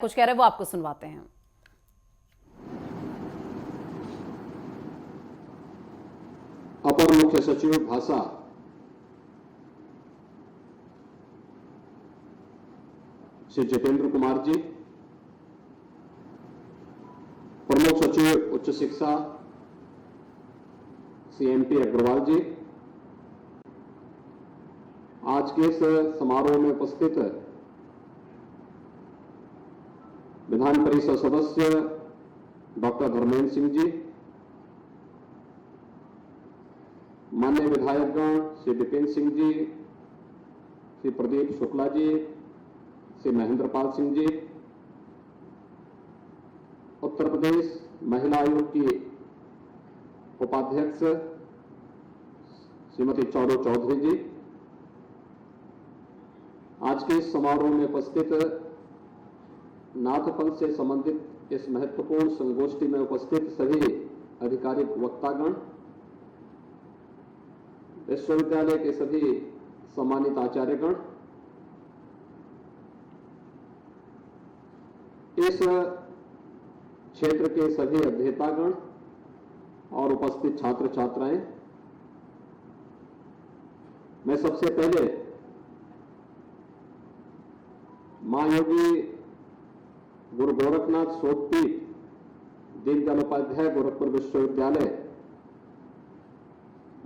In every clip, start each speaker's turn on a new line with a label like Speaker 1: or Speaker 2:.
Speaker 1: कुछ कह रहे हैं वो आपको सुनवाते हैं।
Speaker 2: अपर मुख्य सचिव भाषा श्री जितेंद्र कुमार जी, प्रमुख सचिव उच्च शिक्षा श्री MP अग्रवाल जी, आज के इस समारोह में उपस्थित विधान परिषद सदस्य डॉक्टर धर्मेंद्र सिंह जी, माननीय विधायकगण श्री विपिन सिंह जी, श्री प्रदीप शुक्ला जी, श्री महेंद्रपाल सिंह जी, उत्तर प्रदेश महिला आयोग की उपाध्यक्ष श्रीमती चौरो चौधरी जी, आज के इस समारोह में उपस्थित नाथपंथ से संबंधित इस महत्वपूर्ण संगोष्ठी में उपस्थित सभी आधिकारिक वक्तागण, विश्वविद्यालय के सभी सम्मानित आचार्यगण, इस क्षेत्र के सभी अध्येतागण और उपस्थित छात्र छात्राएं, मैं सबसे पहले मां योगी गुरु गोरखनाथ शोधपीठ दीनदयाल उपाध्याय गोरखपुर विश्वविद्यालय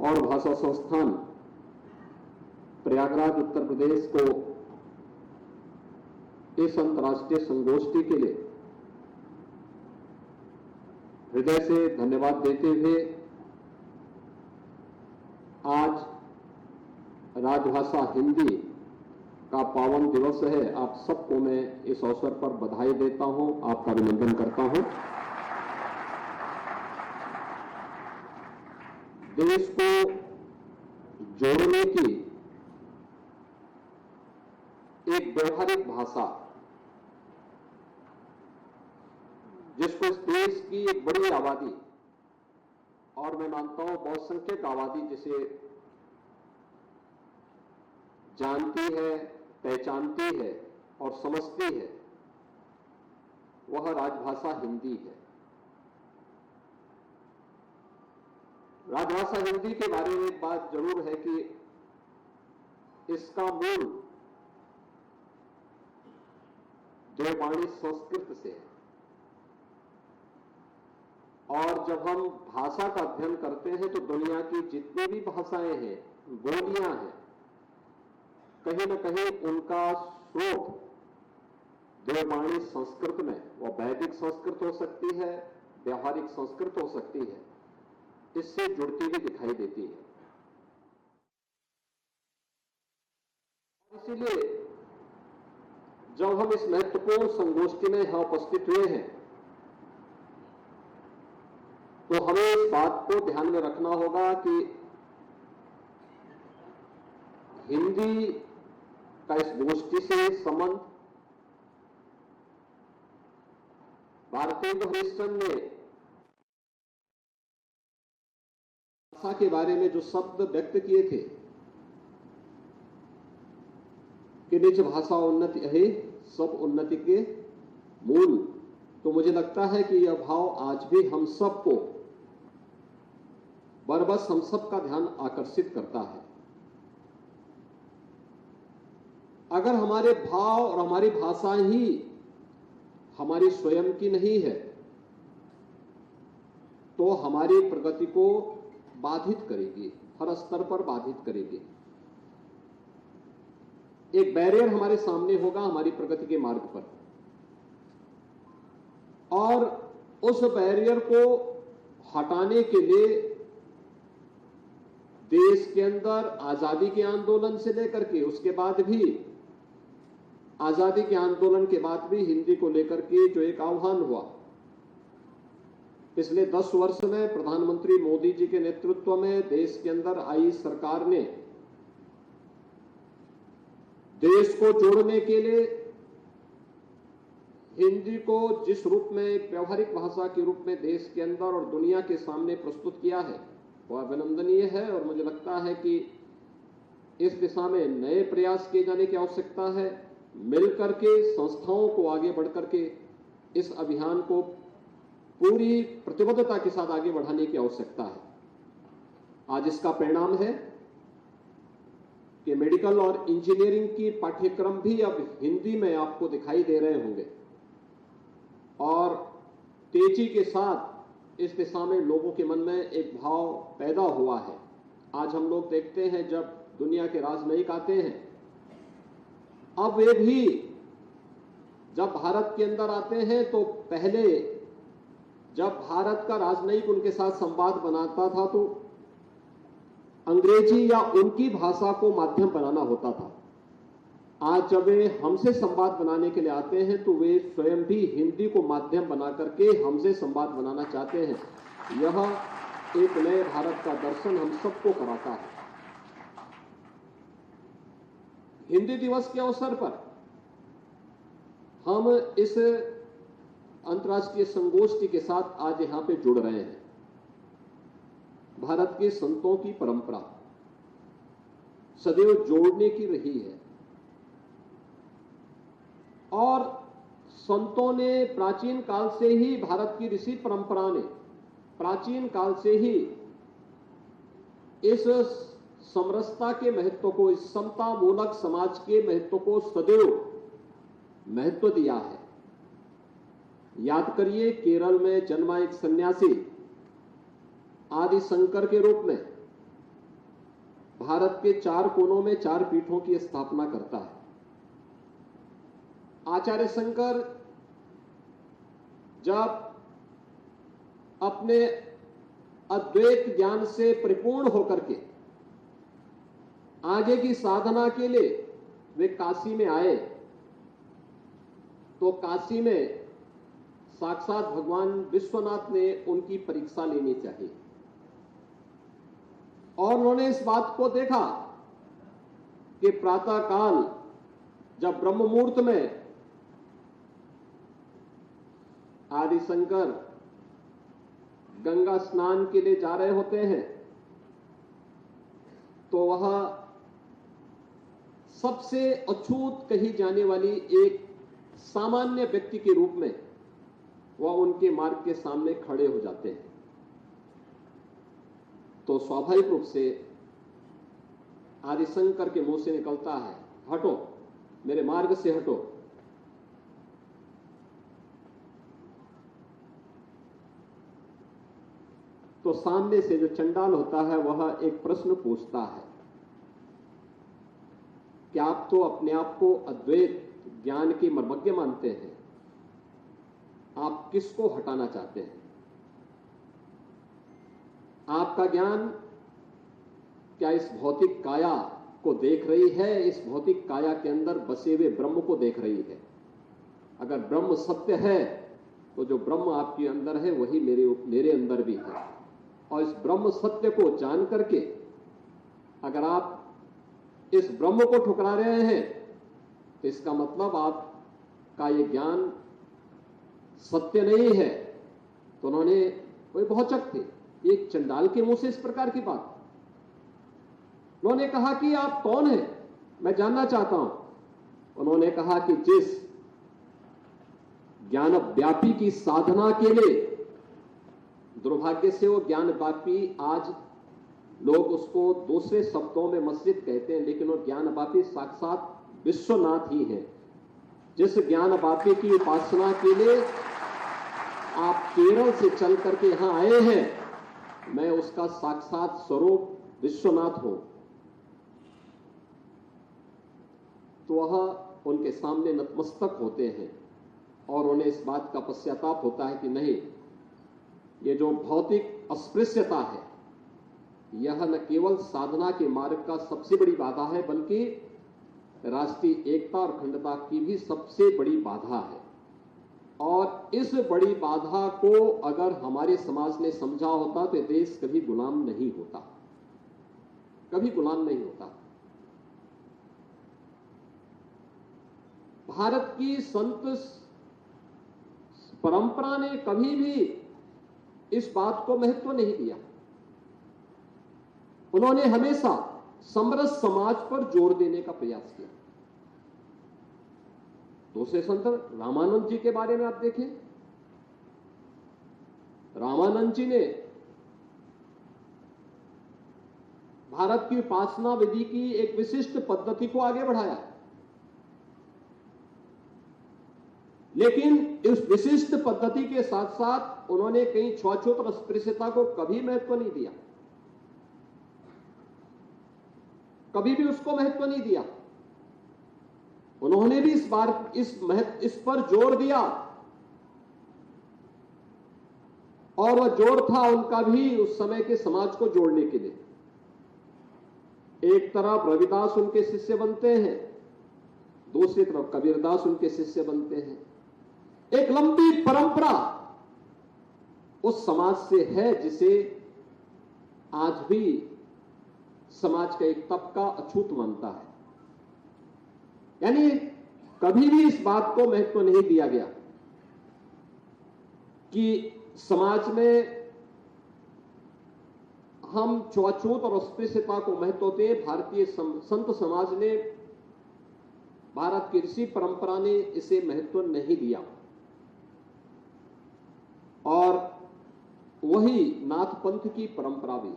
Speaker 2: और भाषा संस्थान प्रयागराज उत्तर प्रदेश को इस अंतर्राष्ट्रीय संगोष्ठी के लिए हृदय से धन्यवाद देते हुए आज राजभाषा हिंदी का पावन दिवस है, आप सबको मैं इस अवसर पर बधाई देता हूं, आपका अभिनंदन करता हूं। देश को जोड़ने की एक व्यवहारिक भाषा, जिसको इस देश की एक बड़ी आबादी और मैं मानता हूं बहुसंख्यक आबादी जिसे जानती है, पहचानती है और समझती है, वह राजभाषा हिंदी है। राजभाषा हिंदी के बारे में एक बात जरूर है कि इसका मूल देववाणी संस्कृत से है और जब हम भाषा का अध्ययन करते हैं तो दुनिया की जितनी भी भाषाएं हैं, बोलियां हैं, कहीं न कहीं उनका स्रोत देववाणी संस्कृत में, वह वैदिक संस्कृत हो सकती है, व्यावहारिक संस्कृत हो सकती है, इससे जुड़ती हुई दिखाई देती है। इसीलिए जब हम इस महत्वपूर्ण संगोष्ठी में यहां उपस्थित हुए हैं तो हमें इस बात को ध्यान में रखना होगा कि हिंदी का इस गोष्ठी से संबंध भारतेंदु हरिश्चंद्र ने भाषा के बारे में जो शब्द व्यक्त किए थे कि निज भाषा उन्नति है सब उन्नति के मूल, तो मुझे लगता है कि यह भाव आज भी हम सबको बरबस हम सबका ध्यान आकर्षित करता है। अगर हमारे भाव और हमारी भाषा ही हमारी स्वयं की नहीं है तो हमारी प्रगति को बाधित करेगी, हर स्तर पर बाधित करेगी। एक बैरियर हमारे सामने होगा हमारी प्रगति के मार्ग पर, और उस बैरियर को हटाने के लिए देश के अंदर आजादी के आंदोलन से लेकर के उसके बाद भी आजादी के आंदोलन के बाद भी हिंदी को लेकर के जो एक आह्वान हुआ, पिछले 10 वर्ष में प्रधानमंत्री मोदी जी के नेतृत्व में देश के अंदर आई सरकार ने देश को जोड़ने के लिए हिंदी को जिस रूप में एक व्यवहारिक भाषा के रूप में देश के अंदर और दुनिया के सामने प्रस्तुत किया है, वह अभिनंदनीय है। और मुझे लगता है कि इस दिशा में नए प्रयास किए जाने की आवश्यकता है। मिलकर के संस्थाओं को आगे बढ़कर के इस अभियान को पूरी प्रतिबद्धता के साथ आगे बढ़ाने की आवश्यकता है। आज इसका परिणाम है कि मेडिकल और इंजीनियरिंग की पाठ्यक्रम भी अब हिंदी में आपको दिखाई दे रहे होंगे और तेजी के साथ इस दिशा में लोगों के मन में एक भाव पैदा हुआ है। आज हम लोग देखते हैं जब दुनिया के राजनयिक आते हैं, अब वे भी जब भारत के अंदर आते हैं तो पहले जब भारत का राजनयिक उनके साथ संवाद बनाता था तो अंग्रेजी या उनकी भाषा को माध्यम बनाना होता था। आज जब वे हमसे संवाद बनाने के लिए आते हैं तो वे स्वयं भी हिंदी को माध्यम बना करके हमसे संवाद बनाना चाहते हैं। यह एक नए भारत का दर्शन हम सबको कराता है। हिंदी दिवस के अवसर पर हम इस अंतर्राष्ट्रीय संगोष्ठी के साथ आज यहां पे जुड़ रहे हैं। भारत के संतों की परंपरा सदैव जोड़ने की रही है और संतों ने प्राचीन काल से ही, भारत की ऋषि परंपरा ने प्राचीन काल से ही इस समरसता के महत्व को, इस समता मूलक समाज के महत्व को सदैव महत्व दिया है। याद करिए, केरल में जन्मा एक सन्यासी आदि शंकर के रूप में भारत के 4 कोनों में 4 पीठों की स्थापना करता है। आचार्य शंकर जब अपने अद्वैत ज्ञान से परिपूर्ण होकर के आगे की साधना के लिए वे काशी में आए तो काशी में साक्षात भगवान विश्वनाथ ने उनकी परीक्षा लेनी चाहिए और उन्होंने इस बात को देखा कि प्रातः काल जब ब्रह्म मुहूर्त में आदि शंकर गंगा स्नान के लिए जा रहे होते हैं तो वह सबसे अछूत कही जाने वाली एक सामान्य व्यक्ति के रूप में वह उनके मार्ग के सामने खड़े हो जाते हैं। तो स्वाभाविक रूप से आदि शंकर के मुंह से निकलता है, हटो, मेरे मार्ग से हटो। तो सामने से जो चंडाल होता है वह एक प्रश्न पूछता है कि आप तो अपने आप को अद्वैत ज्ञान के मर्मज्ञ मानते हैं, आप किसको हटाना चाहते हैं? आपका ज्ञान क्या इस भौतिक काया को देख रही है, इस भौतिक काया के अंदर बसे हुए ब्रह्म को देख रही है? अगर ब्रह्म सत्य है तो जो ब्रह्म आपके अंदर है वही मेरे अंदर भी है। और इस ब्रह्म सत्य को जान करके अगर आप इस ब्रह्म को ठुकरा रहे हैं तो इसका मतलब आपका ये ज्ञान सत्य नहीं है। तो उन्होंने, वे बहुत चक थे, एक चंडाल के मुंह से इस प्रकार की बात। उन्होंने कहा कि आप कौन हैं, मैं जानना चाहता हूं। उन्होंने कहा कि जिस ज्ञान व्यापी की साधना के लिए, दुर्भाग्य से वो ज्ञान व्यापी आज लोग उसको दूसरे शब्दों में मस्जिद कहते हैं, लेकिन वो ज्ञान व्यापी साक्षात विश्वनाथ ही है। जिस ज्ञान व्यापी की उपासना के लिए आप केरल से चल करके यहां आए हैं, मैं उसका साक्षात स्वरूप विश्वनाथ हूं। तो वह उनके सामने नतमस्तक होते हैं और उन्हें इस बात का पश्चाताप होता है कि नहीं, ये जो भौतिक अस्पृश्यता है यह न केवल साधना के मार्ग का सबसे बड़ी बाधा है बल्कि राष्ट्रीय एकता और अखंडता की भी सबसे बड़ी बाधा है। और इस बड़ी बाधा को अगर हमारे समाज ने समझा होता तो देश कभी गुलाम नहीं होता, कभी गुलाम नहीं होता। भारत की संत परंपरा ने कभी भी इस बात को महत्व नहीं दिया। उन्होंने हमेशा समरस समाज पर जोर देने का प्रयास किया। दूसरे संत रामानंद जी के बारे में आप देखें, रामानंद जी ने भारत की उपासना विधि की एक विशिष्ट पद्धति को आगे बढ़ाया, लेकिन इस विशिष्ट पद्धति के साथ साथ उन्होंने कहीं छुआछूत और अस्पृश्यता को कभी महत्व नहीं दिया, कभी भी उसको महत्व नहीं दिया। उन्होंने भी इस पर जोर दिया, और वह जोर था उनका भी उस समय के समाज को जोड़ने के लिए। एक तरफ रविदास उनके शिष्य बनते हैं, दूसरी तरफ कबीरदास उनके शिष्य बनते हैं। एक लंबी परंपरा उस समाज से है जिसे आज भी समाज का एक तबका अछूत मानता है। यानी कभी भी इस बात को महत्व नहीं दिया गया कि समाज में हम छुआछूत और अस्पृश्यता को महत्व दें। भारतीय संत समाज ने, भारत की ऋषि परंपरा ने इसे महत्व नहीं दिया, और वही नाथ पंथ की परंपरा भी,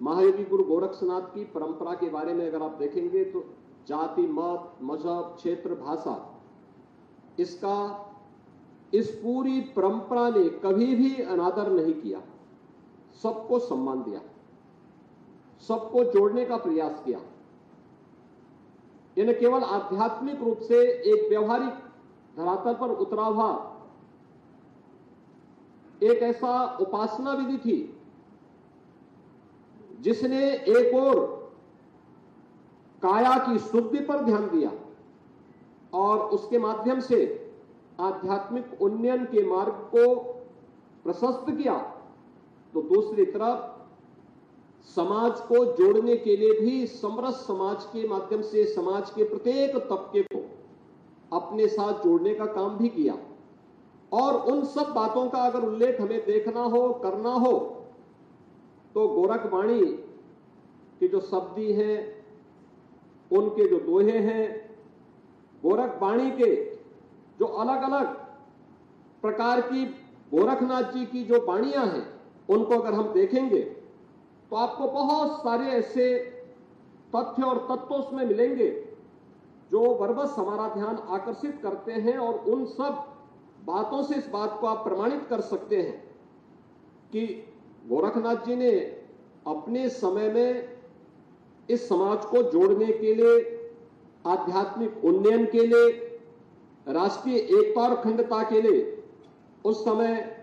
Speaker 2: महायोगी गुरु गोरक्षनाथ की परंपरा के बारे में अगर आप देखेंगे तो जाति, मत, मजहब, क्षेत्र, भाषा, इस पूरी परंपरा ने कभी भी अनादर नहीं किया, सबको सम्मान दिया, सबको जोड़ने का प्रयास किया। यानी केवल आध्यात्मिक रूप से एक व्यवहारिक धरातल पर उतरा हुआ एक ऐसा उपासना विधि थी जिसने एक और काया की शुद्धि पर ध्यान दिया और उसके माध्यम से आध्यात्मिक उन्नयन के मार्ग को प्रशस्त किया, तो दूसरी तरफ समाज को जोड़ने के लिए भी समरस समाज के माध्यम से समाज के प्रत्येक तबके को अपने साथ जोड़ने का काम भी किया। और उन सब बातों का अगर उल्लेख हमें देखना हो, करना हो, तो गोरखवाणी के जो शब्दी हैं, उनके जो दोहे हैं, गोरखवाणी के जो अलग अलग प्रकार की गोरखनाथ जी की जो वाणियां हैं, उनको अगर हम देखेंगे तो आपको बहुत सारे ऐसे तथ्य और तत्व उसमें मिलेंगे जो बरबस हमारा ध्यान आकर्षित करते हैं, और उन सब बातों से इस बात को आप प्रमाणित कर सकते हैं कि गोरखनाथ जी ने अपने समय में इस समाज को जोड़ने के लिए, आध्यात्मिक उन्नयन के लिए, राष्ट्रीय एकता और अखंडता के लिए उस समय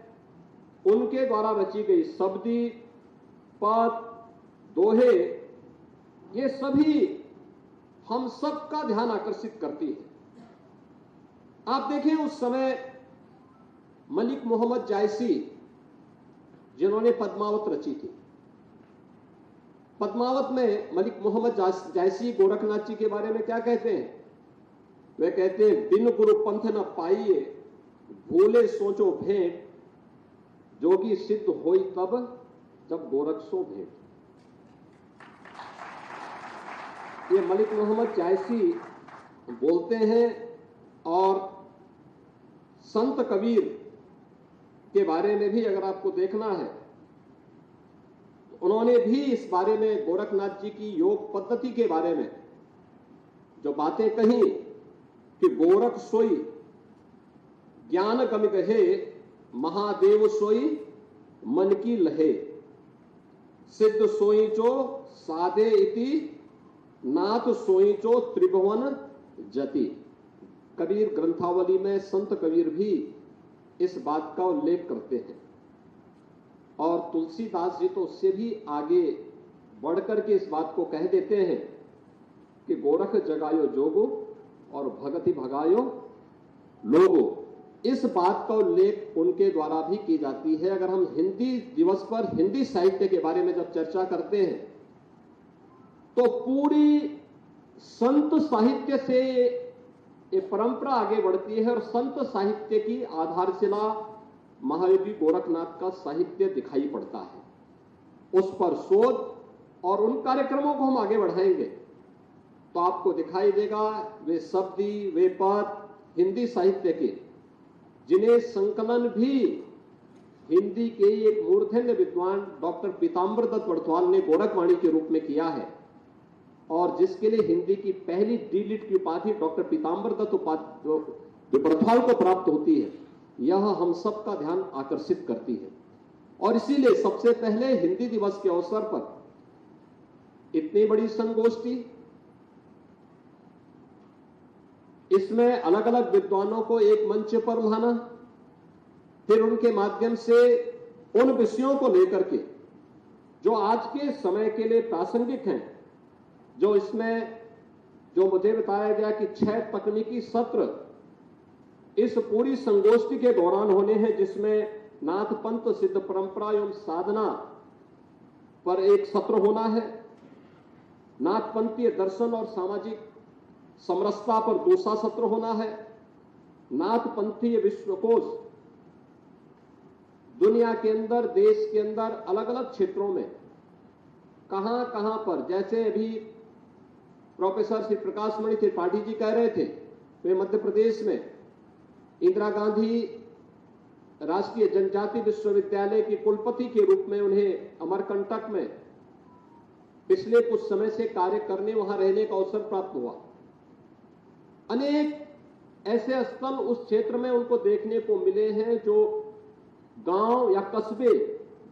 Speaker 2: उनके द्वारा रची गई शब्दी, पद, दोहे, ये सभी हम सबका ध्यान आकर्षित करती है। आप देखें उस समय मलिक मोहम्मद जायसी, जिन्होंने पद्मावत रची थी, पद्मावत में मलिक मोहम्मद जायसी गोरखनाथ जी के बारे में क्या कहते हैं? वे कहते हैं, बिन गुरु पंथ न पाइए, भूले सोचो भेंट, जोगी सिद्ध होई तब जब गोरख सो भेंट। ये मलिक मोहम्मद जायसी बोलते हैं। और संत कबीर के बारे में भी अगर आपको देखना है तो उन्होंने भी इस बारे में, गोरखनाथ जी की योग पद्धति के बारे में जो बातें कही कि गोरख सोई ज्ञान गम गहे, महादेव सोई मन की लहे, सिद्ध सोई जो साधे इति, नाथ सोई जो त्रिभुवन जति। कबीर ग्रंथावली में संत कबीर भी इस बात का उल्लेख करते हैं, और तुलसीदास जी तो उससे भी आगे बढ़कर के इस बात को कह देते हैं कि गोरख जगायो जोगो और भगति भगायो लोगो। इस बात का उल्लेख उनके द्वारा भी की जाती है। अगर हम हिंदी दिवस पर हिंदी साहित्य के बारे में जब चर्चा करते हैं तो पूरी संत साहित्य से ये परंपरा आगे बढ़ती है, और संत साहित्य की आधारशिला महायोगी गोरखनाथ का साहित्य दिखाई पड़ता है। उस पर शोध और उन कार्यक्रमों को हम आगे बढ़ाएंगे तो आपको दिखाई देगा वे शब्दी, वे पद हिंदी साहित्य के, जिन्हें संकलन भी हिंदी के एक मूर्धन्य विद्वान डॉक्टर पीताम्बर दत्त बड़थवाल ने गोरखवाणी के रूप में किया है, और जिसके लिए हिंदी की पहली डी.लिट की उपाधि डॉक्टर पीताम्बर दत्त बड़थवाल को प्राप्त होती है, यह हम सबका ध्यान आकर्षित करती है। और इसीलिए सबसे पहले हिंदी दिवस के अवसर पर इतनी बड़ी संगोष्ठी, इसमें अलग अलग विद्वानों को एक मंच पर लाना, फिर उनके माध्यम से उन विषयों को लेकर के जो आज के समय के लिए प्रासंगिक हैं, जो इसमें जो मुझे बताया गया कि 6 तकनीकी सत्र इस पूरी संगोष्ठी के दौरान होने हैं, जिसमें नाथ पंथ, सिद्ध परंपरा एवं साधना पर एक सत्र होना है, नाथ पंथीय दर्शन और सामाजिक समरसता पर दूसरा सत्र होना है, नाथ पंथीय विश्वकोश दुनिया के अंदर, देश के अंदर अलग अलग क्षेत्रों में कहां कहां पर, जैसे अभी प्रोफेसर श्री प्रकाश मणि त्रिपाठी जी कह रहे थे, वे मध्य प्रदेश में इंदिरा गांधी राष्ट्रीय जनजाति विश्वविद्यालय के कुलपति के रूप में उन्हें अमरकंटक में पिछले कुछ समय से कार्य करने, वहां रहने का अवसर प्राप्त हुआ। अनेक ऐसे स्थल उस क्षेत्र में उनको देखने को मिले हैं, जो गांव या कस्बे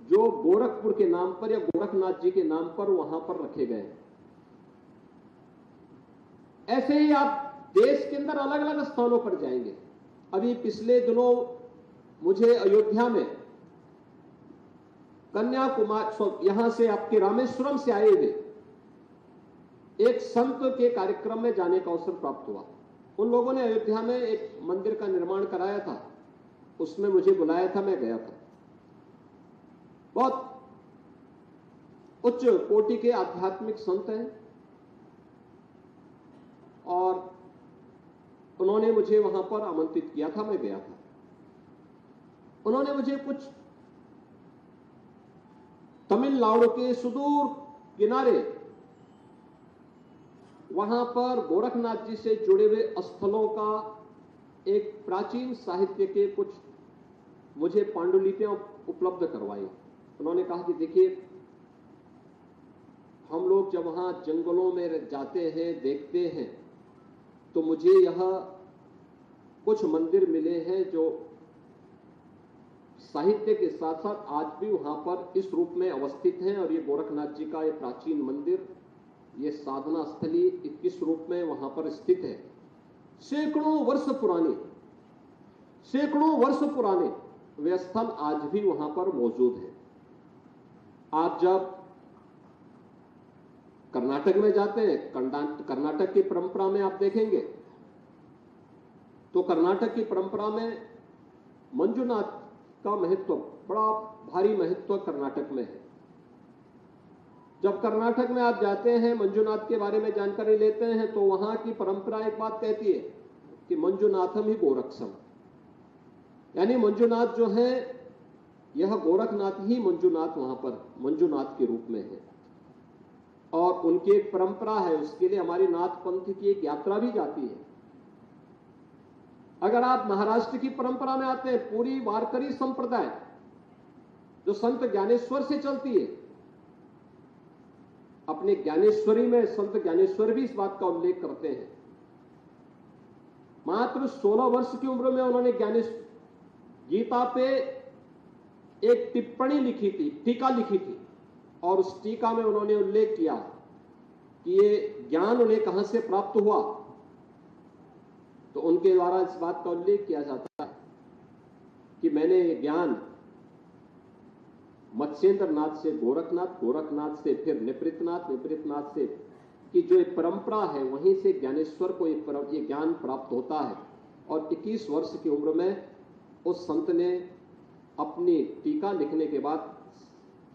Speaker 2: जो गोरखपुर के नाम पर या गोरखनाथ जी के नाम पर वहां पर रखे गए। ऐसे ही आप देश के अंदर अलग अलग स्थानों पर जाएंगे। अभी पिछले दिनों मुझे अयोध्या में कन्याकुमारी, यहां से आपके रामेश्वरम से आए हुए एक संत के कार्यक्रम में जाने का अवसर प्राप्त हुआ। उन लोगों ने अयोध्या में एक मंदिर का निर्माण कराया था, उसमें मुझे बुलाया था, मैं गया था। बहुत उच्च कोटि के आध्यात्मिक संत हैं और उन्होंने मुझे वहां पर आमंत्रित किया था, मैं गया था। उन्होंने मुझे कुछ तमिलनाडु के सुदूर किनारे वहां पर गोरखनाथ जी से जुड़े हुए स्थलों का एक प्राचीन साहित्य के कुछ मुझे पांडुलिपियां उपलब्ध करवाई। उन्होंने कहा कि देखिए, हम लोग जब वहां जंगलों में जाते हैं, देखते हैं, तो मुझे यह कुछ मंदिर मिले हैं जो साहित्य के साथ साथ आज भी वहां पर इस रूप में अवस्थित हैं। और ये गोरखनाथ जी का ये प्राचीन मंदिर, ये साधना स्थली किस रूप में वहां पर स्थित है। सैकड़ों वर्ष पुराने वे स्थल आज भी वहां पर मौजूद है। आप जब कर्नाटक में जाते हैं, कर्नाटक की परंपरा में आप देखेंगे तो कर्नाटक की परंपरा में मंजुनाथ का महत्व, बड़ा भारी महत्व कर्नाटक में है। जब कर्नाटक में आप जाते हैं, मंजुनाथ के बारे में जानकारी लेते हैं, तो वहां की परंपरा एक बात कहती है कि मंजुनाथम ही गोरक्षम, यानी मंजुनाथ जो है, यह गोरखनाथ ही मंजुनाथ वहां पर मंजुनाथ के रूप में है। और उनकी एक परंपरा है, उसके लिए हमारी नाथ पंथ की एक यात्रा भी जाती है। अगर आप महाराष्ट्र की परंपरा में आते हैं, पूरी वारकरी संप्रदाय जो संत ज्ञानेश्वर से चलती है, अपने ज्ञानेश्वरी में संत ज्ञानेश्वर भी इस बात का उल्लेख करते हैं। मात्र 16 वर्ष की उम्र में उन्होंने गीता पे एक टिप्पणी लिखी थी, टीका लिखी थी, और उस टीका में उन्होंने उल्लेख किया कि ये ज्ञान उन्हें कहां से प्राप्त हुआ। तो उनके द्वारा इस बात का उल्लेख किया जाता है कि मैंने ये ज्ञान मत्स्येंद्र नाथ से गोरखनाथ, गोरखनाथ से फिर निपृतनाथ, निपृतनाथ से की जो एक परंपरा है, वहीं से ज्ञानेश्वर को ये ज्ञान प्राप्त होता है। और 21 वर्ष की उम्र में उस संत ने अपनी टीका लिखने के बाद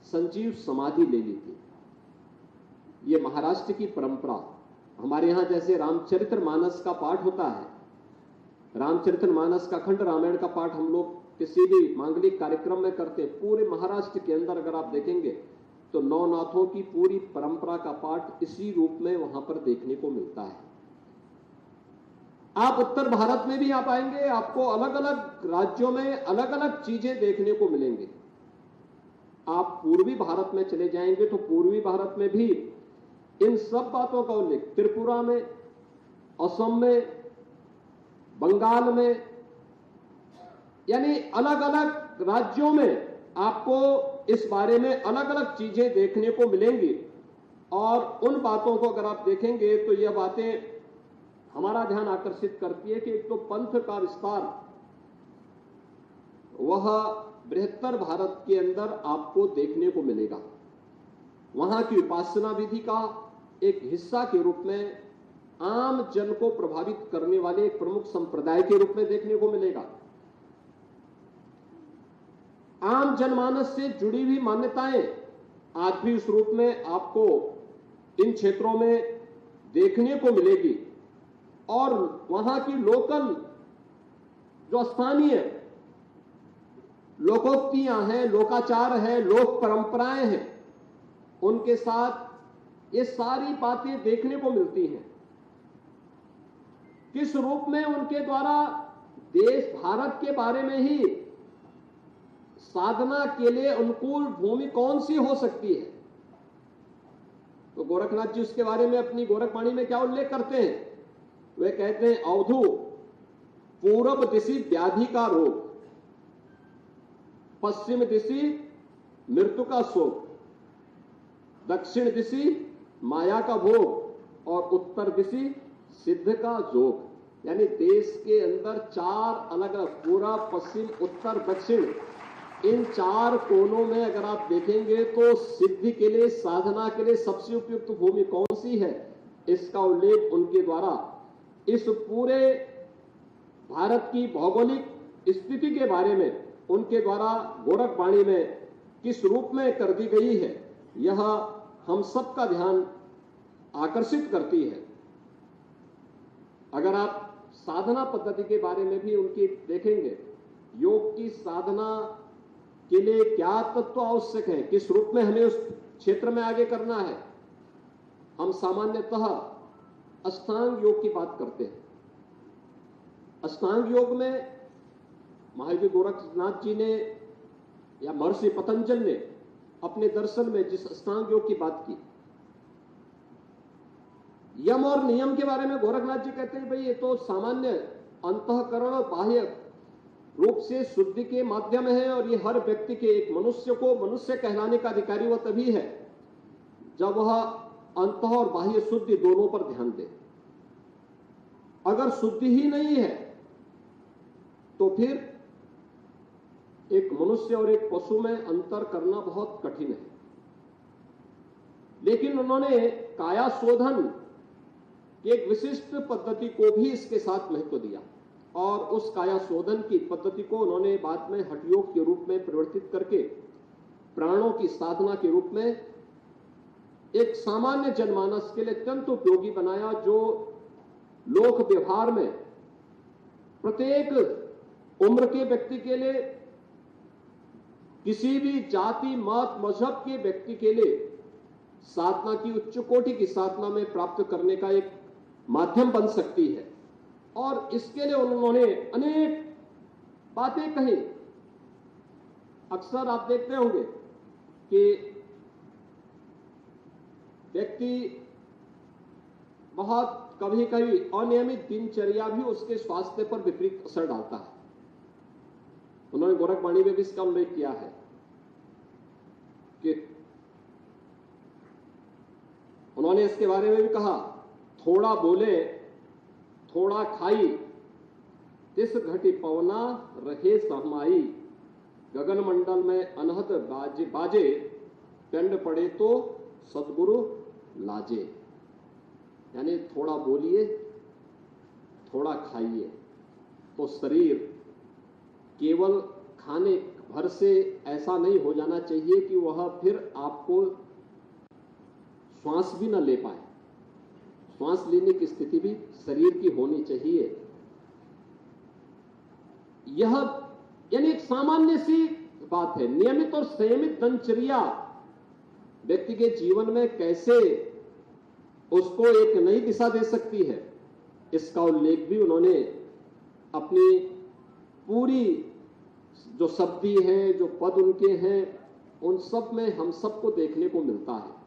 Speaker 2: संजीव समाधि ले ली थी। ये महाराष्ट्र की परंपरा। हमारे यहां जैसे रामचरितमानस का पाठ होता है, रामचरितमानस का खंड, रामायण का पाठ हम लोग किसी भी मांगलिक कार्यक्रम में करते हैं। पूरे महाराष्ट्र के अंदर अगर आप देखेंगे तो नवनाथों की पूरी परंपरा का पाठ इसी रूप में वहां पर देखने को मिलता है। आप उत्तर भारत में भी आ पाएंगे, आपको अलग अलग राज्यों में अलग अलग चीजें देखने को मिलेंगे। आप पूर्वी भारत में चले जाएंगे तो पूर्वी भारत में भी इन सब बातों का उल्लेख त्रिपुरा में, असम में, बंगाल में, यानी अलग अलग राज्यों में आपको इस बारे में अलग अलग चीजें देखने को मिलेंगी। और उन बातों को अगर आप देखेंगे तो यह बातें हमारा ध्यान आकर्षित करती है कि एक तो पंथ का विस्तार वह बृहत्तर भारत के अंदर आपको देखने को मिलेगा। वहां की उपासना विधि का एक हिस्सा के रूप में आम जन को प्रभावित करने वाले एक प्रमुख संप्रदाय के रूप में देखने को मिलेगा। आम जनमानस से जुड़ी हुई मान्यताएं आज भी इस रूप में आपको इन क्षेत्रों में देखने को मिलेगी। और वहां की लोकल जो स्थानीय लोकोक्तियां हैं, लोकाचार है, लोक परंपराएं हैं, उनके साथ ये सारी बातें देखने को मिलती हैं। किस रूप में उनके द्वारा देश भारत के बारे में ही साधना के लिए अनुकूल भूमि कौन सी हो सकती है। तो गोरखनाथ जी उसके बारे में अपनी गोरखवाणी में क्या उल्लेख करते हैं? वे कहते हैं, अवधू पूर्व दिशि व्याधि का रोग, पश्चिम दिशि मृत्यु का शोक, दक्षिण दिशि माया का भोग और उत्तर दिशि सिद्ध का जोग। यानी देश के अंदर चार अलग अलग, पूर्व, पश्चिम, उत्तर, दक्षिण, इन चार कोनों में अगर आप देखेंगे तो सिद्धि के लिए, साधना के लिए सबसे उपयुक्त भूमि कौन सी है, इसका उल्लेख उनके द्वारा इस पूरे भारत की भौगोलिक स्थिति के बारे में उनके द्वारा गोरखवाणी में किस रूप में कर दी गई है, यह हम सबका ध्यान आकर्षित करती है। अगर आप साधना पद्धति के बारे में भी उनकी देखेंगे, योग की साधना के लिए क्या तत्व आवश्यक है, किस रूप में हमें उस क्षेत्र में आगे करना है, हम सामान्यतः अष्टांग योग की बात करते हैं। अष्टांग योग में महावीर गोरखनाथ जी ने या महर्षि पतंजलि ने अपने दर्शन में जिस अष्टांग योग की बात की, यम और नियम के बारे में गोरखनाथ जी कहते हैं, भाई ये तो सामान्य अंतःकरण और बाह्य रूप से शुद्धि के माध्यम है, और ये हर व्यक्ति के, एक मनुष्य को मनुष्य कहलाने का अधिकारी वह तभी है जब वह अंतः और बाह्य शुद्धि दोनों पर ध्यान दे। अगर शुद्धि ही नहीं है तो फिर एक मनुष्य और एक पशु में अंतर करना बहुत कठिन है। लेकिन उन्होंने काया शोधन की एक विशिष्ट पद्धति को भी इसके साथ महत्व दिया, और उस काया शोधन की पद्धति को उन्होंने बाद में हठयोग के रूप में परिवर्तित करके प्राणों की साधना के रूप में एक सामान्य जनमानस के लिए अत्यंत उपयोगी बनाया, जो लोक व्यवहार में प्रत्येक उम्र के व्यक्ति के लिए, किसी भी जाति, मत, मजहब के व्यक्ति के लिए साधना की उच्च कोटि की साधना में प्राप्त करने का एक माध्यम बन सकती है। और इसके लिए उन्होंने अनेक बातें कही। अक्सर आप देखते होंगे कि व्यक्ति बहुत कभी कभी अनियमित दिनचर्या भी उसके स्वास्थ्य पर विपरीत असर डालता है। उन्होंने गोरखवाणी में भी इसका उल्लेख किया है कि उन्होंने इसके बारे में भी कहा, थोड़ा बोले थोड़ा खाई, तिस घटी पवना रहे सहमाई, गगन मंडल में अनहद बाजे, पिंड पड़े तो सदगुरु लाजे। यानी थोड़ा बोलिए, थोड़ा खाइए, तो शरीर केवल खाने भर से ऐसा नहीं हो जाना चाहिए कि वह फिर आपको श्वास भी न ले पाए। श्वास लेने की स्थिति भी शरीर की होनी चाहिए। यह यानी एक सामान्य सी बात है। नियमित और संयमित दिनचर्या व्यक्ति के जीवन में कैसे उसको एक नई दिशा दे सकती है, इसका उल्लेख भी उन्होंने अपनी पूरी जो शब्दी हैं, जो पद उनके हैं, उन सब में हम सबको देखने को मिलता है।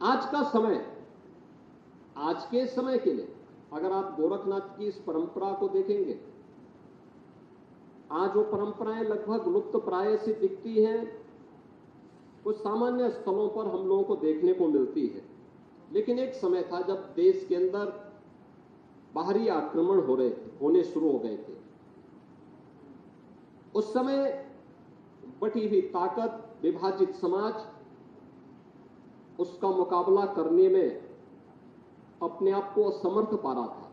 Speaker 2: आज का समय, आज के समय के लिए अगर आप गोरखनाथ की इस परंपरा को देखेंगे, आज वो परंपराएं लगभग लुप्त प्राय से दिखती हैं, कुछ सामान्य स्थलों पर हम लोगों को देखने को मिलती है। लेकिन एक समय था जब देश के अंदर बाहरी आक्रमण होने शुरू हो गए थे। उस समय बटी हुई ताकत, विभाजित समाज, उसका मुकाबला करने में अपने आप को असमर्थ पा रहा था।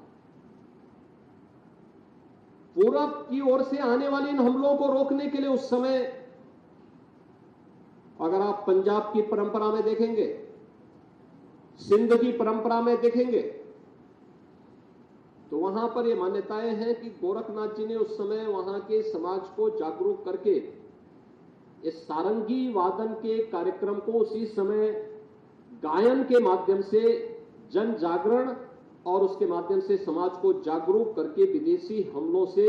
Speaker 2: पूरब की ओर से आने वाले इन हमलों को रोकने के लिए उस समय, अगर आप पंजाब की परंपरा में देखेंगे, सिंध की परंपरा में देखेंगे, तो वहां पर यह मान्यताएं हैं कि गोरखनाथ जी ने उस समय वहां के समाज को जागरूक करके इस सारंगी वादन के कार्यक्रम को उसी समय गायन के माध्यम से जन जागरण और उसके माध्यम से समाज को जागरूक करके विदेशी हमलों से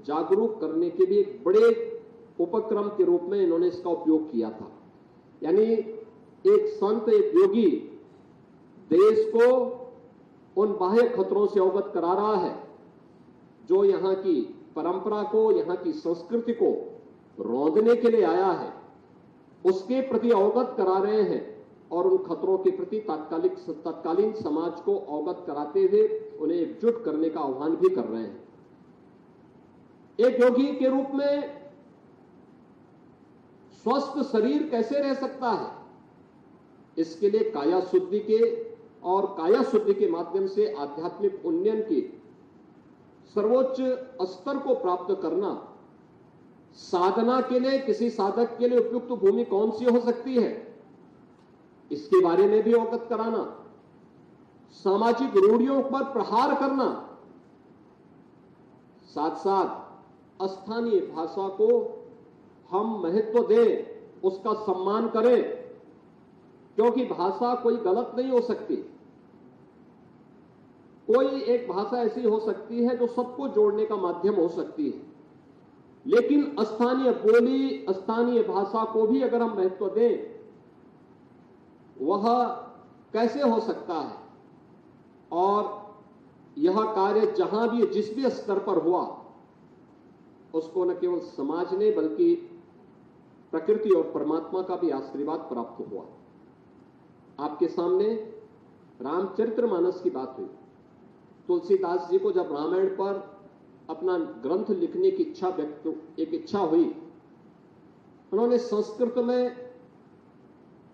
Speaker 2: जागरूक करने के लिए एक बड़े उपक्रम के रूप में इन्होंने इसका उपयोग किया था। यानी एक संत, एक योगी देश को उन बाह्य खतरों से अवगत करा रहा है, जो यहां की परंपरा को, यहां की संस्कृति को रौंदने के लिए आया है, उसके प्रति अवगत करा रहे हैं और उन खतरों के प्रति तत्कालीन समाज को अवगत कराते हुए उन्हें एकजुट करने का आह्वान भी कर रहे हैं। एक योगी के रूप में स्वस्थ शरीर कैसे रह सकता है, इसके लिए काया शुद्धि के और काया शुद्धि के माध्यम से आध्यात्मिक उन्नयन के सर्वोच्च स्तर को प्राप्त करना, साधना के लिए किसी साधक के लिए उपयुक्त भूमि कौन सी हो सकती है, इसके बारे में भी अवगत कराना, सामाजिक रूढ़ियों पर प्रहार करना, साथ साथ स्थानीय भाषा को हम महत्व दें, उसका सम्मान करें, क्योंकि भाषा कोई गलत नहीं हो सकती। कोई एक भाषा ऐसी हो सकती है जो सबको जोड़ने का माध्यम हो सकती है, लेकिन स्थानीय बोली, स्थानीय भाषा को भी अगर हम महत्व दें, वह कैसे हो सकता है। और यह कार्य जहां भी, जिस भी स्तर पर हुआ, उसको न केवल समाज ने बल्कि प्रकृति और परमात्मा का भी आशीर्वाद प्राप्त हुआ। आपके सामने रामचरितमानस की बात हुई। तुलसीदास जी को जब रामायण पर अपना ग्रंथ लिखने की इच्छा हुई, उन्होंने संस्कृत में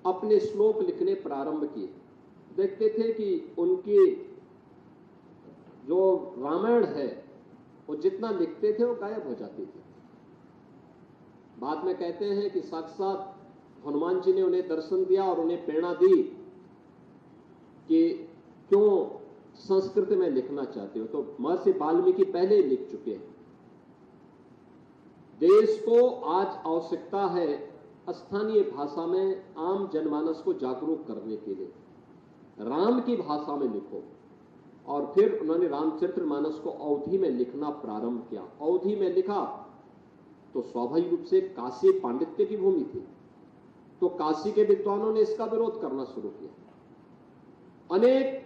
Speaker 2: अपने श्लोक लिखने प्रारंभ किए। देखते थे कि उनकी जो रामायण है वो जितना लिखते थे वो गायब हो जाती थी। बाद में कहते हैं कि साक्षात हनुमान जी ने उन्हें दर्शन दिया और उन्हें प्रेरणा दी कि क्यों संस्कृत में लिखना चाहते हो, तो महर्षि वाल्मीकि पहले ही लिख चुके हैं। देश को आज आवश्यकता है स्थानीय भाषा में आम जनमानस को जागरूक करने के लिए राम की भाषा में लिखो। और फिर उन्होंने रामचरितमानस को अवधी में लिखना प्रारंभ किया। अवधी में लिखा तो स्वाभाविक रूप से काशी पांडित्य की भूमि थी, तो काशी के विद्वानों ने इसका विरोध करना शुरू किया। अनेक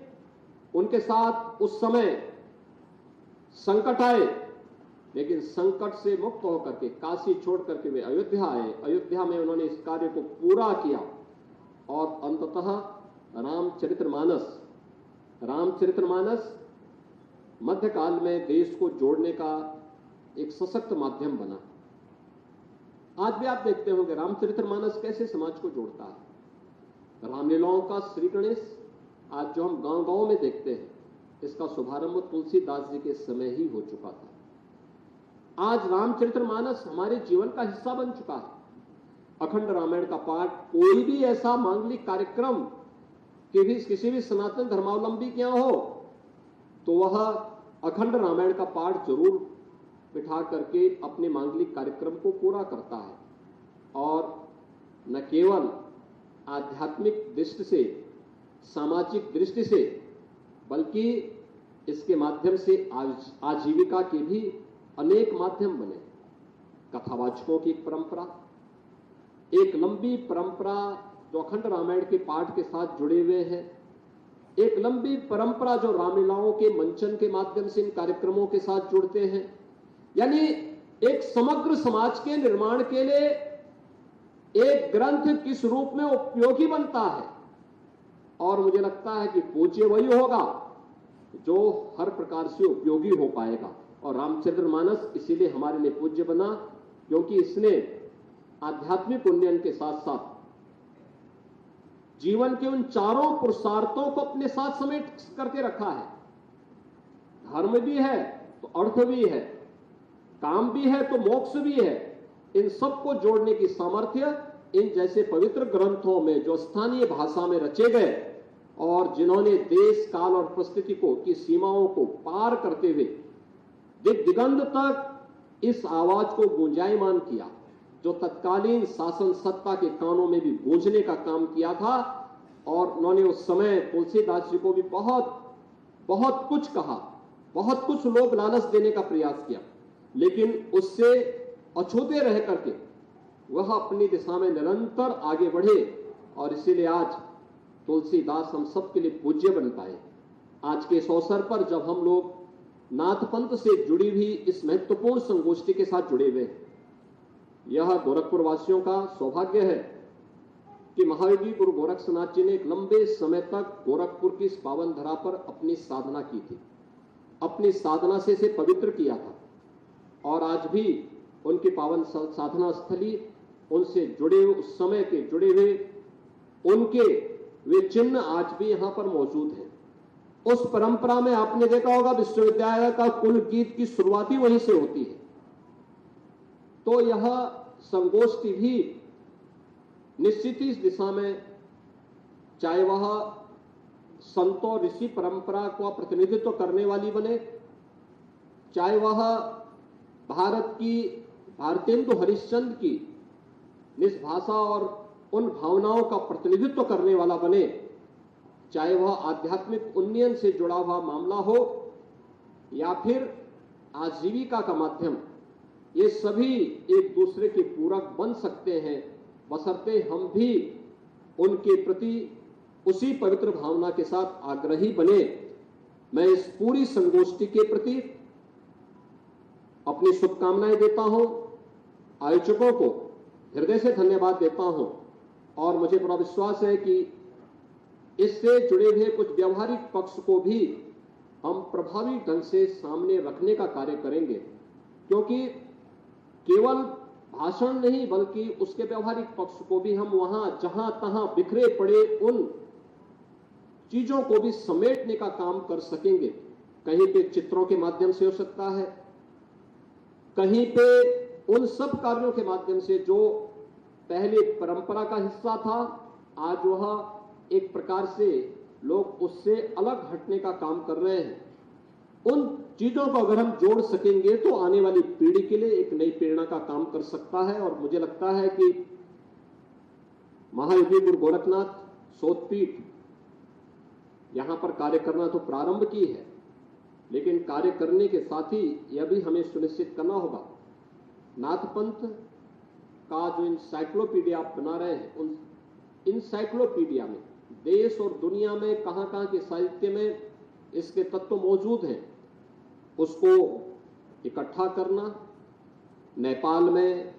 Speaker 2: उनके साथ उस समय संकट आए, लेकिन संकट से मुक्त होकर के काशी छोड़ करके वे अयोध्या आए। अयोध्या में उन्होंने इस कार्य को पूरा किया और अंततः रामचरितमानस मध्यकाल में देश को जोड़ने का एक सशक्त माध्यम बना। आज भी आप देखते होंगे रामचरितमानस कैसे समाज को जोड़ता है। रामलीलाओं का श्री गणेश आज जो हम गांव-गांव में देखते हैं, इसका शुभारंभ तुलसीदास जी के समय ही हो चुका था। आज रामचरितमानस हमारे जीवन का हिस्सा बन चुका है। अखंड रामायण का पाठ, कोई भी ऐसा मांगलिक कार्यक्रम किसी भी सनातन धर्मावलंबी के यहां हो, तो वह अखंड रामायण का पाठ जरूर बिठा करके अपने मांगलिक कार्यक्रम को पूरा करता है। और न केवल आध्यात्मिक दृष्टि से, सामाजिक दृष्टि से, बल्कि इसके माध्यम से आजीविका के भी अनेक माध्यम बने। कथावाचकों की एक परंपरा, एक लंबी परंपरा जो अखंड रामायण के पाठ के साथ जुड़े हुए हैं, एक लंबी परंपरा जो रामलीलाओं के मंचन के माध्यम से इन कार्यक्रमों के साथ जुड़ते हैं। यानी एक समग्र समाज के निर्माण के लिए एक ग्रंथ किस रूप में उपयोगी बनता है, और मुझे लगता है कि पूज्य वही होगा जो हर प्रकार से उपयोगी हो पाएगा। और रामचरितमानस इसीलिए हमारे लिए पूज्य बना, क्योंकि इसने आध्यात्मिक उन्नयन के साथ साथ जीवन के उन चारों पुरुषार्थों को अपने साथ समेट करके रखा है। धर्म भी है तो अर्थ भी है, काम भी है तो मोक्ष भी है। इन सबको जोड़ने की सामर्थ्य इन जैसे पवित्र ग्रंथों में जो स्थानीय भाषा में रचे गए और जिन्होंने देश काल और परिस्थिति को की सीमाओं को पार करते हुए दिगंत तक इस आवाज को गूंजायमान किया, जो तत्कालीन शासन सत्ता के कानों में भी गूंजने का काम किया था। और उन्होंने उस समय तुलसीदास जी को भी बहुत कुछ कहा, बहुत कुछ लोग लालच देने का प्रयास किया, लेकिन उससे अछूते रह करके वह अपनी दिशा में निरंतर आगे बढ़े, और इसीलिए आज तुलसीदास हम सबके लिए पूज्य बन पाए। आज के इस अवसर पर जब हम लोग नाथ पंथ से जुड़ी हुई इस महत्वपूर्ण संगोष्ठी के साथ जुड़े हुए हैं, यह गोरखपुर वासियों का सौभाग्य है कि महायोगी गुरु गोरक्षनाथ जी ने एक लंबे समय तक गोरखपुर की इस पावन धरा पर अपनी साधना की थी, अपनी साधना से इसे पवित्र किया था, और आज भी उनकी पावन साधना स्थली, उनसे जुड़े हुए उस समय के जुड़े हुए उनके वे चिन्ह आज भी यहां पर मौजूद हैं। उस परंपरा में आपने देखा होगा विश्वविद्यालय का कुल गीत की शुरुआत ही वहीं से होती है। तो यह संगोष्ठी भी निश्चित ही इस दिशा में, चाहे वह संतों ऋषि परंपरा का प्रतिनिधित्व करने वाली बने, चाहे वह भारत की भारतेंदु हरिश्चंद्र की निष्भाषा और उन भावनाओं का प्रतिनिधित्व करने वाला बने, चाहे वह आध्यात्मिक उन्नयन से जुड़ा हुआ मामला हो या फिर आजीविका का माध्यम, ये सभी एक दूसरे के पूरक बन सकते हैं, बशर्ते हम भी उनके प्रति उसी पवित्र भावना के साथ आग्रही बने। मैं इस पूरी संगोष्ठी के प्रति अपनी शुभकामनाएं देता हूं, आयोजकों को हृदय से धन्यवाद देता हूं, और मुझे पूरा विश्वास है कि इससे जुड़े हुए कुछ व्यवहारिक पक्ष को भी हम प्रभावी ढंग से सामने रखने का कार्य करेंगे, क्योंकि केवल भाषण नहीं बल्कि उसके व्यवहारिक पक्ष को भी हम वहां जहां तहां बिखरे पड़े उन चीजों को भी समेटने का काम कर सकेंगे। कहीं पे चित्रों के माध्यम से हो सकता है, कहीं पे उन सब कार्यों के माध्यम से जो पहले परंपरा का हिस्सा था, आज वह एक प्रकार से लोग उससे अलग हटने का काम कर रहे हैं। उन चीजों को अगर हम जोड़ सकेंगे तो आने वाली पीढ़ी के लिए एक नई प्रेरणा का काम कर सकता है। और मुझे लगता है कि महायोगी गुरु गोरखनाथ शोधपीठ यहां पर कार्य करना तो प्रारंभ की है, लेकिन कार्य करने के साथ ही यह भी हमें सुनिश्चित करना होगा, नाथ पंथ का जो इंसाइक्लोपीडिया आप बना रहे हैं, उन इंसाइक्लोपीडिया में देश और दुनिया में कहां-कहां के साहित्य में इसके तत्व मौजूद हैं, उसको इकट्ठा करना, नेपाल में,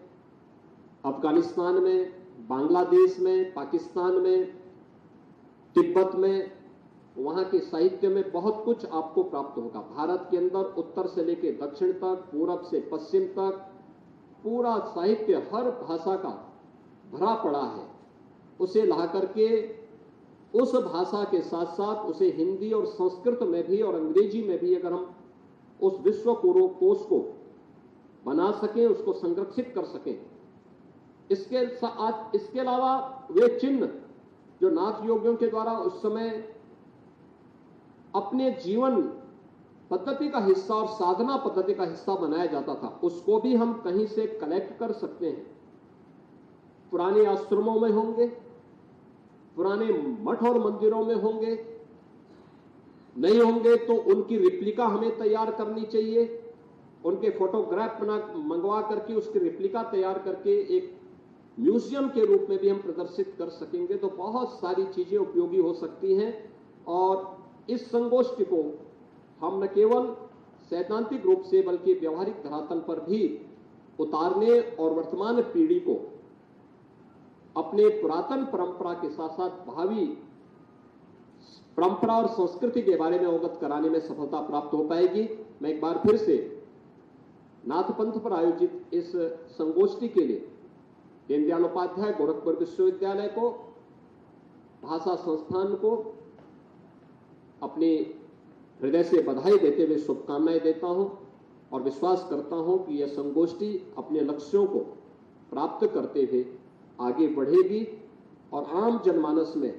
Speaker 2: अफगानिस्तान में, बांग्लादेश में, पाकिस्तान में, तिब्बत में, वहां के साहित्य में बहुत कुछ आपको प्राप्त होगा। भारत के अंदर उत्तर से लेकर दक्षिण तक, पूरब से पश्चिम तक पूरा साहित्य हर भाषा का भरा पड़ा है। उसे ला करके उस भाषा के साथ साथ उसे हिंदी और संस्कृत में भी और अंग्रेजी में भी अगर हम उस विश्व कोश को बना सकें, उसको संरक्षित कर सकें, इसके अलावा वे चिन्ह जो नाथ योगियों के द्वारा उस समय अपने जीवन पद्धति का हिस्सा और साधना पद्धति का हिस्सा बनाया जाता था, उसको भी हम कहीं से कलेक्ट कर सकते हैं। पुराने आश्रमों में होंगे, पुराने मठ और मंदिरों में होंगे, नहीं होंगे तो उनकी रिप्लिका हमें तैयार करनी चाहिए। उनके फोटोग्राफ मंगवा करके उसकी रिप्लिका तैयार करके एक म्यूजियम के रूप में भी हम प्रदर्शित कर सकेंगे, तो बहुत सारी चीजें उपयोगी हो सकती हैं। और इस संगोष्ठी को हम न केवल सैद्धांतिक रूप से बल्कि व्यवहारिक धरातल पर भी उतारने और वर्तमान पीढ़ी को अपने पुरातन परंपरा के साथ साथ भावी परंपरा और संस्कृति के बारे में अवगत कराने में सफलता प्राप्त हो पाएगी। मैं एक बार फिर से नाथ पंथ पर आयोजित इस संगोष्ठी के लिए दीनदयाल उपाध्याय गोरखपुर विश्वविद्यालय को, भाषा संस्थान को अपनी हृदय से बधाई देते हुए शुभकामनाएं देता हूं और विश्वास करता हूं कि यह संगोष्ठी अपने लक्ष्यों को प्राप्त करते हुए आगे बढ़ेगी और आम जनमानस में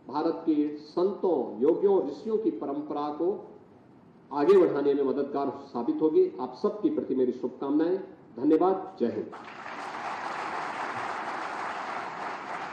Speaker 2: भारत के संतों, योगियों, ऋषियों की परंपरा को आगे बढ़ाने में मददगार साबित होगी। आप सबके प्रति मेरी शुभकामनाएं। धन्यवाद। जय हिंद।